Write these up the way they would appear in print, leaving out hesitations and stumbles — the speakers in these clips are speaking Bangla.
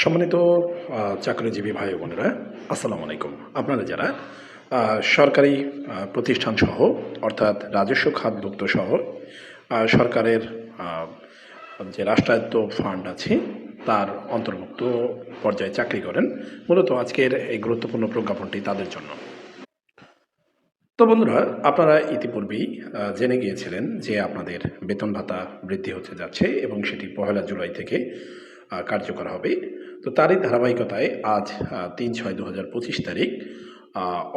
সম্মানিত চাকরিজীবী ভাই বোনেরা, আসসালামু আলাইকুম। আপনারা যারা সরকারি প্রতিষ্ঠানসহ অর্থাৎ রাজস্ব খাতভুক্ত সহ সরকারের আ যে রাষ্ট্রায়ত্ত ফান্ড আছে তার অন্তর্ভুক্ত পর্যায়ে চাকরি করেন, মূলত আজকের এই গুরুত্বপূর্ণ প্রজ্ঞাপনটি তাদের জন্য। তো বন্ধুরা, আপনারা ইতিপূর্বেই জেনে গিয়েছিলেন যে আপনাদের বেতন ভাতা বৃদ্ধি হতে যাচ্ছে এবং সেটি ১লা জুলাই থেকে কার্যকর হবে। তো তারই ধারাবাহিকতায় আজ ৩/৬/২০২৫ তারিখ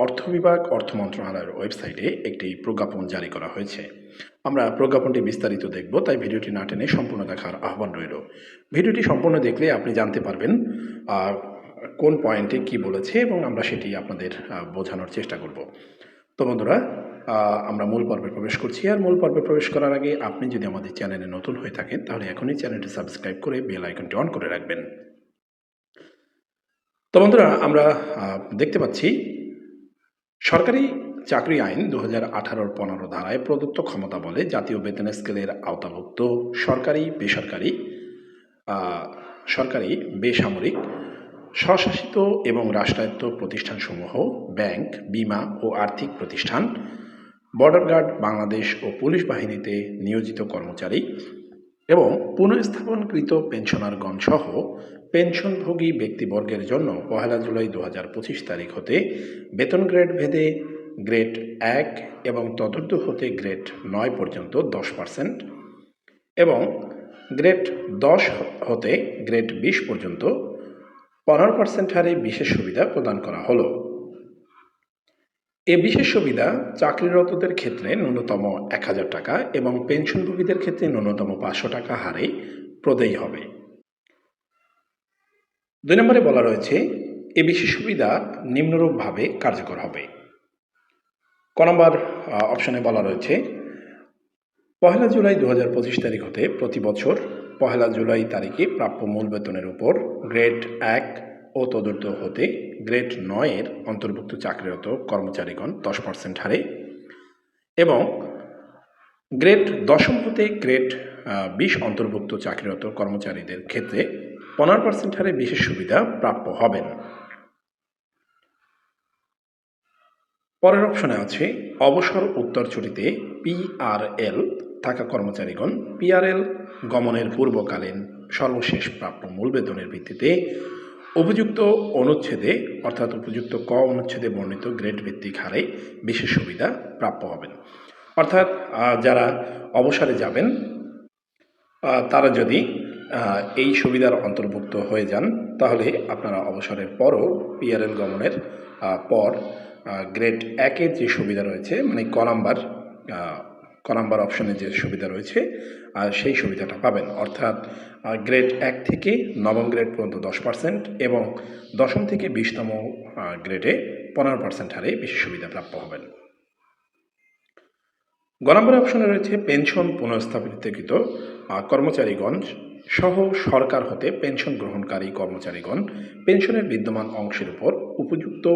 অর্থ বিভাগ, অর্থ মন্ত্রণালয়ের ওয়েবসাইটে একটি প্রজ্ঞাপন জারি করা হয়েছে। আমরা প্রজ্ঞাপনটি বিস্তারিত দেখব, তাই ভিডিওটি না টেনে সম্পূর্ণ দেখার আহ্বান রইল। ভিডিওটি সম্পূর্ণ দেখলে আপনি জানতে পারবেন কোন পয়েন্টে কি বলেছে এবং আমরা সেটি আপনাদের বোঝানোর চেষ্টা করব। তো বন্ধুরা, আমরা মূল পর্বে প্রবেশ করছি। আর মূল পর্বে প্রবেশ করার আগে আপনি যদি আমাদের চ্যানেলে নতুন হয়ে থাকেন, তাহলে এখনই চ্যানেলটি সাবস্ক্রাইব করে বেল আইকনটি অন করে রাখবেন। তো বন্ধুরা, আমরা দেখতে পাচ্ছি সরকারি চাকরি আইন ২০১৮-র ১৫ ধারায় প্রদত্ত ক্ষমতা বলে জাতীয় বেতন স্কেলের আওতাভুক্ত সরকারি, বেসরকারি, সরকারি, বেসামরিক, স্বশাসিত এবং রাষ্ট্রায়ত্ত প্রতিষ্ঠানসমূহ, ব্যাংক, বিমা ও আর্থিক প্রতিষ্ঠান, বর্ডার গার্ড বাংলাদেশ ও পুলিশ বাহিনীতে নিয়োজিত কর্মচারী এবং পুনঃস্থাপনকৃত পেনশনারগণ সহ পেনশনভোগী ব্যক্তিবর্গের জন্য ১লা জুলাই ২০২৫ তারিখ হতে বেতন গ্রেড ভেদে গ্রেড ১ এবং তদূর্ধ্ব হতে গ্রেড ৯ পর্যন্ত 10% এবং গ্রেড ১০ হতে গ্রেড ২০ পর্যন্ত 15% হারে বিশেষ সুবিধা প্রদান করা হলো। এ বিশেষ সুবিধা চাকরিরতদের ক্ষেত্রে ন্যূনতম ১,০০০ টাকা এবং পেনশনভোগীদের ক্ষেত্রে ন্যূনতম ৫০০ টাকা হারে প্রদেয় হবে। ২ নম্বরে বলা রয়েছে, এ বিশেষ সুবিধা নিম্নরূপভাবে কার্যকর হবে। ক নম্বর অপশনে বলা রয়েছে, ১লা জুলাই ২০২৫ তারিখ হতে প্রতি বছর ১লা জুলাই তারিখে প্রাপ্য মূল বেতনের উপর গ্রেড ১ ও তদূর্ধ্ব হতে গ্রেড ৯ এর অন্তর্ভুক্ত চাকরিরত কর্মচারীগণ 10% হারে এবং গ্রেড ১০ হতে গ্রেড ২০ অন্তর্ভুক্ত চাকরিরত কর্মচারীদের ক্ষেত্রে 15% হারে বিশেষ সুবিধা প্রাপ্য হবেন। পরের অপশনে আছে, অবসর উত্তরসূরিতে পিআরএল থাকা কর্মচারীগণ পিআরএল গমনের পূর্বকালীন সর্বশেষ প্রাপ্য মূল বেতনের ভিত্তিতে উপযুক্ত অনুচ্ছেদে অর্থাৎ উপযুক্ত ক অনুচ্ছেদে বর্ণিত গ্রেড ভিত্তিক হারে বিশেষ সুবিধা প্রাপ্য হবেন। অর্থাৎ যারা অবসরে যাবেন তারা যদি এই সুবিধার অন্তর্ভুক্ত হয়ে যান, তাহলে আপনারা অবসরের পরও পিআরএল গমনের পর গ্রেড ১-এর যে সুবিধা রয়েছে, মানে ক নাম্বার অপশনে যে সুবিধা রয়েছে সেই সুবিধাটা পাবেন। অর্থাৎ গ্রেড ১ থেকে নবম গ্রেড পর্যন্ত 10% এবং ১০ম থেকে ২০তম গ্রেডে 15% হারে বিশেষ সুবিধা প্রাপ্য হবেন। গ নম্বর অপশনে রয়েছে, পেনশন পুনঃস্থাপিতকৃত কর্মচারীগণ সহ সরকার হতে পেনশন গ্রহণকারী কর্মচারীগণ পেনশনের বিদ্যমান অংশের উপর উপযুক্ত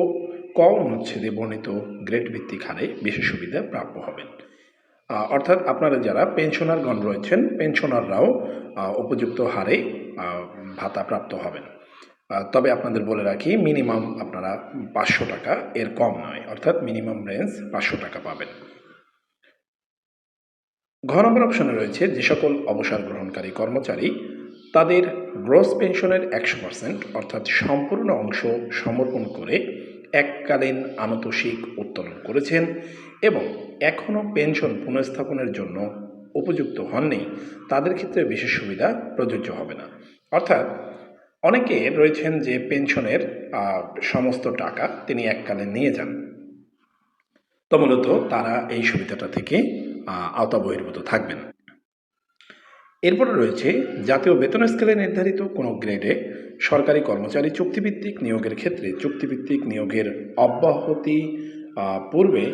ক অনুচ্ছেদে বর্ণিত গ্রেড ভিত্তিক হারে বিশেষ সুবিধা প্রাপ্য হবেন। অর্থাৎ আপনারা যারা পেনশনারগণ রয়েছেন, পেনশনাররাও উপযুক্ত হারে ভাতা প্রাপ্ত হবেন। তবে আপনাদের বলে রাখি, মিনিমাম আপনারা ৫০০ টাকা, এর কম নয়, অর্থাৎ মিনিমাম রেঞ্জ ৫০০ টাকা পাবেন। ঘ নম্বর অপশনে রয়েছে, যে সকল অবসর গ্রহণকারী কর্মচারী তাদের গ্রস পেনশনের ১০০% অর্থাৎ সম্পূর্ণ অংশ সমর্পণ করে এককালীন আনুতোষিক উত্তোলন করেছেন এবং এখনও পেনশন পুনঃস্থাপনের জন্য উপযুক্ত হননি, তাদের ক্ষেত্রে বিশেষ সুবিধা প্রযোজ্য হবে না। অর্থাৎ অনেকে রয়েছেন যে পেনশনের সমস্ত টাকা তিনি এককালীন নিয়ে যান, তো মূলত তারা এই সুবিধাটা থেকে আওতা বহির্ভূত থাকবেন। এরপরে রয়েছে, জাতীয় বেতন স্কেলে নির্ধারিত কোনো গ্রেডে সরকারি কর্মচারী চুক্তিভিত্তিক নিয়োগের ক্ষেত্রে চুক্তিভিত্তিক নিয়োগের অব্যাহতি পূর্বে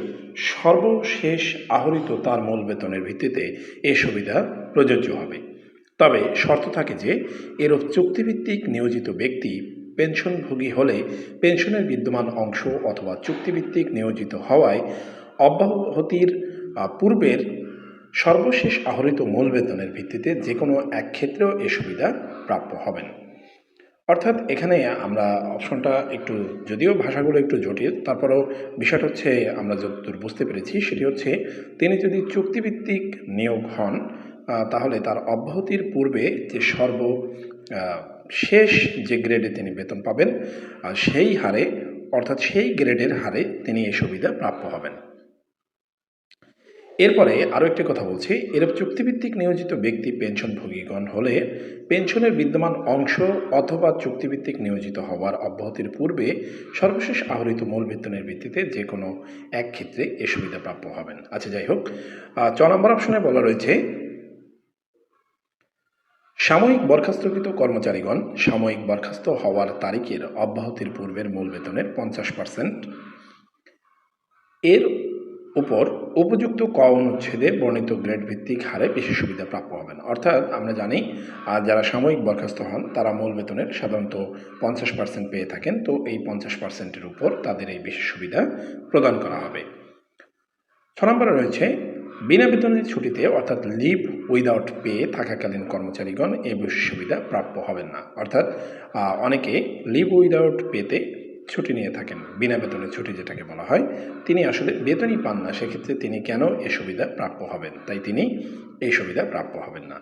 সর্বশেষ আহরিত তার মূল বেতনের ভিত্তিতে এ সুবিধা প্রযোজ্য হবে। তবে শর্ত থাকে যে এরূপ চুক্তিভিত্তিক নিয়োজিত ব্যক্তি পেনশনভোগী হলে পেনশনের বিদ্যমান অংশ অথবা চুক্তিভিত্তিক নিয়োজিত হওয়ায় অব্যাহতির পূর্বের সর্বশেষ আহরিত মূল বেতনের ভিত্তিতে যে কোনো এক ক্ষেত্রেও এ সুবিধা প্রাপ্য হবেন। অর্থাৎ এখানে আমরা অপশনটা একটু, যদিও ভাষাগুলো একটু জটিল, তারপরেও বিষয়টা হচ্ছে আমরা যতদূর বুঝতে পেরেছি সেটি হচ্ছে তিনি যদি চুক্তিভিত্তিক নিয়োগ হন তাহলে তার অব্যাহতির পূর্বে যে শেষ যে গ্রেডে তিনি বেতন পাবেন সেই হারে, অর্থাৎ সেই গ্রেডের হারে তিনি এই সুবিধা প্রাপ্য হবেন। এরপরে আরও একটি কথা বলছি, এরূপ চুক্তিভিত্তিক নিয়োজিত ব্যক্তি পেনশনভোগীগণ হলে পেনশনের বিদ্যমান অংশ অথবা চুক্তিভিত্তিক নিয়োজিত হওয়ার অব্যাহতির পূর্বে সর্বশেষ আহরিত মূল বেতনের ভিত্তিতে যে কোনো এক ক্ষেত্রে এ সুবিধা প্রাপ্য হবেন। আচ্ছা, যাই হোক, 4 নম্বর অপশনে বলা রয়েছে সাময়িক বরখাস্তকৃত কর্মচারীগণ সাময়িক বরখাস্ত হওয়ার তারিখের অব্যাহতির পূর্বের মূল বেতনের 50% এর উপর উপযুক্ত ক অনুচ্ছেদে বর্ণিত গ্রেড ভিত্তিক হারে বেশি সুবিধা প্রাপ্য হবেন। অর্থাৎ আমরা জানি যারা সাময়িক বরখাস্ত হন তারা মূল বেতনের সাধারণত 50% পেয়ে থাকেন, তো এই 50%-এর উপর তাদের এই বিশেষ সুবিধা প্রদান করা হবে। 6 নম্বরে রয়েছে বিনা বেতনের ছুটিতে অর্থাৎ লিভ উইদাউট পে থাকাকালীন কর্মচারীগণ এই বিশেষ সুবিধা প্রাপ্য হবেন না। অর্থাৎ অনেকে লিভ উইদাউট পেতে ছুটি নিয়ে থাকেন, বিনা বেতনের ছুটি যেটাকে বলা হয়, তিনি আসলে বেতনই পান না, সেক্ষেত্রে তিনি কেন এ সুবিধা প্রাপ্য হবেন, তাই তিনি এই সুবিধা প্রাপ্য হবেন না।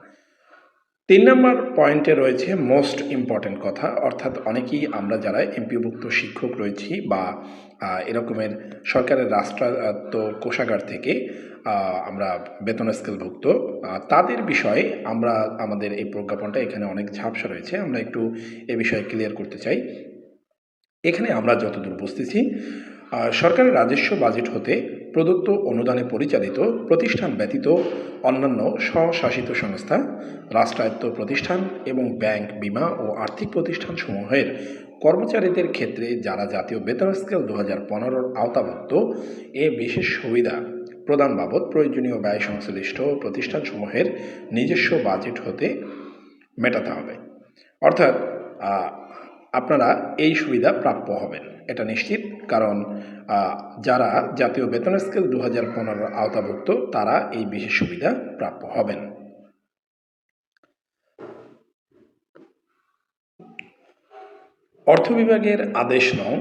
3 নম্বর পয়েন্টে রয়েছে মোস্ট ইম্পর্ট্যান্ট কথা, অর্থাৎ অনেকেই আমরা যারা এমপিওভুক্ত শিক্ষক রয়েছি বা এরকমের সরকারের রাষ্ট্রায়ত্ত কোষাগার থেকে আমরা বেতন স্কেলভুক্ত, তাদের বিষয়ে আমরা আমাদের এই প্রজ্ঞাপনটা এখানে অনেক ঝাপসা রয়েছে, আমরা একটু এ বিষয়ে ক্লিয়ার করতে চাই। এখানে আমরা যতদূর বুঝতেছি সরকারের রাজস্ব বাজেট হতে প্রদত্ত অনুদানে পরিচালিত প্রতিষ্ঠান ব্যতীত অন্যান্য স্বশাসিত সংস্থা, রাষ্ট্রায়ত্ত প্রতিষ্ঠান এবং ব্যাংক, বিমা ও আর্থিক প্রতিষ্ঠানসমূহের কর্মচারীদের ক্ষেত্রে যারা জাতীয় বেতন স্কেল 2015-র আওতাভুক্ত এ বিশেষ সুবিধা প্রদান বাবদ প্রয়োজনীয় ব্যয় সংশ্লিষ্ট প্রতিষ্ঠানসমূহের নিজস্ব বাজেট হতে মেটাতে হবে। অর্থাৎ আপনারা এই সুবিধা প্রাপ্য হবেন, এটা নিশ্চিত, কারণ যারা জাতীয় বেতন স্কেল 2015-র আওতাভুক্ত তারা এই বিশেষ সুবিধা প্রাপ্য হবেন। অর্থ বিভাগের আদেশ নং,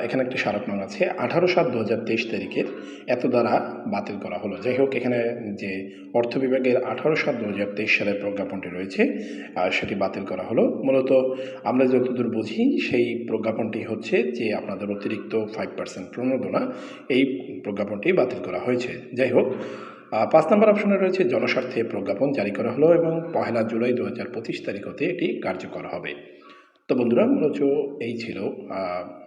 এখানে একটি স্মারক নং আছে 18/7/2023 তারিখের এত দ্বারা বাতিল করা হলো। যাই হোক, এখানে যে অর্থ বিভাগের 18/7/2023 সালের প্রজ্ঞাপনটি রয়েছে সেটি বাতিল করা হলো। মূলত আমরা যতদূর বুঝি সেই প্রজ্ঞাপনটি হচ্ছে যে আপনাদের অতিরিক্ত 5% প্রণোদনা, এই প্রজ্ঞাপনটি বাতিল করা হয়েছে। যাই হোক, 5 নম্বর অপশনে রয়েছে জনস্বার্থে প্রজ্ঞাপন জারি করা হলো এবং 1 জুলাই 2025 তারিখ হতে এটি কার্যকর হবে। তো বন্ধুরা, মূলত এই ছিল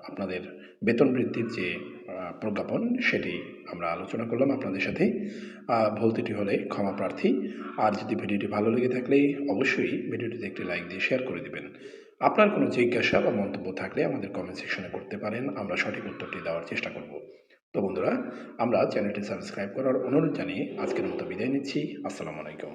আপনাদের বেতন বৃদ্ধির যে প্রজ্ঞাপন, সেটি আমরা আলোচনা করলাম আপনাদের সাথে। ভুল ত্রুটি হলে ক্ষমা প্রার্থী। আর যদি ভিডিওটি ভালো লেগে থাকলে অবশ্যই ভিডিওটিতে একটি লাইক দিয়ে শেয়ার করে দেবেন। আপনার কোনো জিজ্ঞাসা বা মন্তব্য থাকলে আমাদের কমেন্ট সেকশনে করতে পারেন, আমরা সঠিক উত্তরটি দেওয়ার চেষ্টা করব। তো বন্ধুরা, আমরা চ্যানেলটি সাবস্ক্রাইব করার অনুরোধ জানিয়ে আজকের মতো বিদায় নিচ্ছি। আসসালামু আলাইকুম।